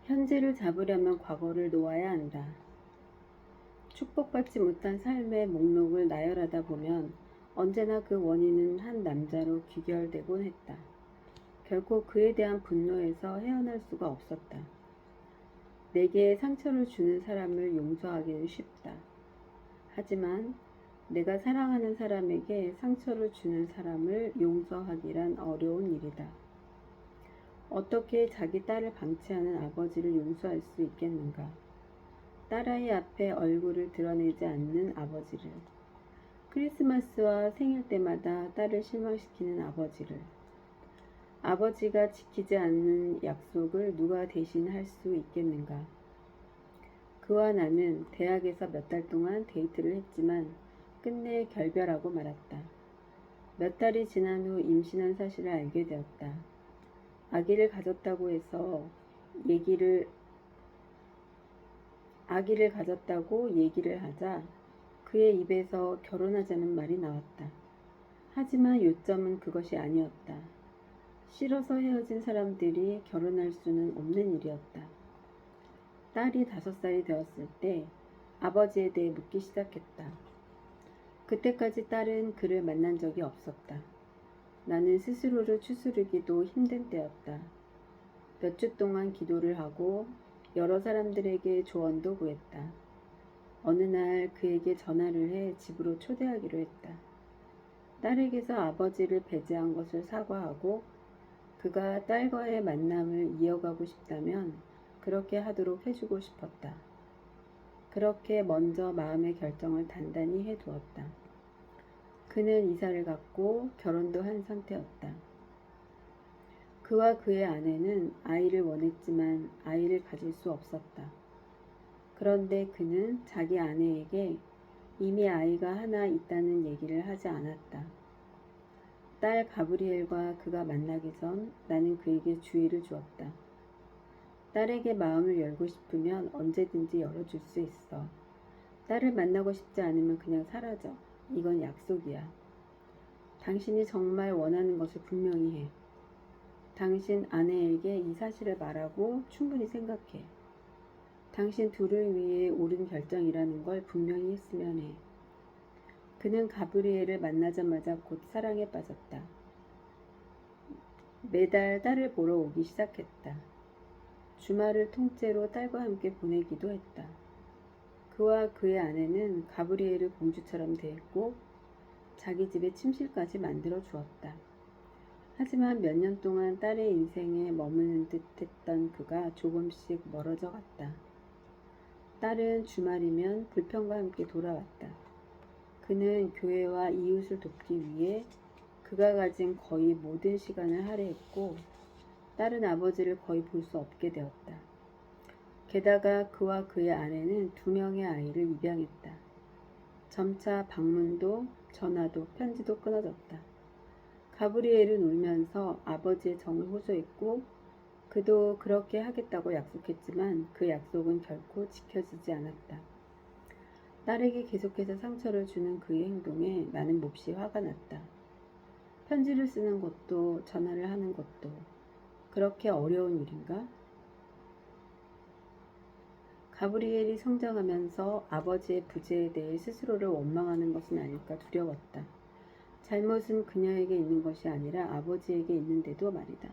현재를 잡으려면 과거를 놓아야 한다. 축복받지 못한 삶의 목록을 나열하다 보면 언제나 그 원인은 한 남자로 귀결되곤 했다. 결코 그에 대한 분노에서 헤어날 수가 없었다. 내게 상처를 주는 사람을 용서하기는 쉽다. 하지만 내가 사랑하는 사람에게 상처를 주는 사람을 용서하기란 어려운 일이다. 어떻게 자기 딸을 방치하는 아버지를 용서할 수 있겠는가? 딸아이 앞에 얼굴을 드러내지 않는 아버지를, 크리스마스와 생일 때마다 딸을 실망시키는 아버지를, 아버지가 지키지 않는 약속을 누가 대신 할 수 있겠는가? 그와 나는 대학에서 몇 달 동안 데이트를 했지만 끝내 결별하고 말았다. 몇 달이 지난 후 임신한 사실을 알게 되었다. 아기를 가졌다고 얘기를 하자 그의 입에서 결혼하자는 말이 나왔다. 하지만 요점은 그것이 아니었다. 싫어서 헤어진 사람들이 결혼할 수는 없는 일이었다. 딸이 5살이 되었을 때 아버지에 대해 묻기 시작했다. 그때까지 딸은 그를 만난 적이 없었다. 나는 스스로를 추스르기도 힘든 때였다. 몇 주 동안 기도를 하고 여러 사람들에게 조언도 구했다. 어느 날 그에게 전화를 해 집으로 초대하기로 했다. 딸에게서 아버지를 배제한 것을 사과하고 그가 딸과의 만남을 이어가고 싶다면 그렇게 하도록 해주고 싶었다. 그렇게 먼저 마음의 결정을 단단히 해두었다. 그는 이사를 갔고 결혼도 한 상태였다. 그와 그의 아내는 아이를 원했지만 아이를 가질 수 없었다. 그런데 그는 자기 아내에게 이미 아이가 하나 있다는 얘기를 하지 않았다. 딸 가브리엘과 그가 만나기 전 나는 그에게 주의를 주었다. 딸에게 마음을 열고 싶으면 언제든지 열어줄 수 있어. 딸을 만나고 싶지 않으면 그냥 사라져. 이건 약속이야. 당신이 정말 원하는 것을 분명히 해. 당신 아내에게 이 사실을 말하고 충분히 생각해. 당신 둘을 위해 옳은 결정이라는 걸 분명히 했으면 해. 그는 가브리엘을 만나자마자 곧 사랑에 빠졌다. 매달 딸을 보러 오기 시작했다. 주말을 통째로 딸과 함께 보내기도 했다. 그와 그의 아내는 가브리엘을 공주처럼 대했고 자기 집에 침실까지 만들어 주었다. 하지만 몇 년 동안 딸의 인생에 머무는 듯 했던 그가 조금씩 멀어져 갔다. 딸은 주말이면 불평과 함께 돌아왔다. 그는 교회와 이웃을 돕기 위해 그가 가진 거의 모든 시간을 할애했고 딸은 아버지를 거의 볼 수 없게 되었다. 게다가 그와 그의 아내는 2명의 아이를 입양했다. 점차 방문도 전화도 편지도 끊어졌다. 가브리엘은 울면서 아버지의 정을 호소했고 그도 그렇게 하겠다고 약속했지만 그 약속은 결코 지켜지지 않았다. 딸에게 계속해서 상처를 주는 그의 행동에 나는 몹시 화가 났다. 편지를 쓰는 것도 전화를 하는 것도 그렇게 어려운 일인가? 가브리엘이 성장하면서 아버지의 부재에 대해 스스로를 원망하는 것은 아닐까 두려웠다. 잘못은 그녀에게 있는 것이 아니라 아버지에게 있는데도 말이다.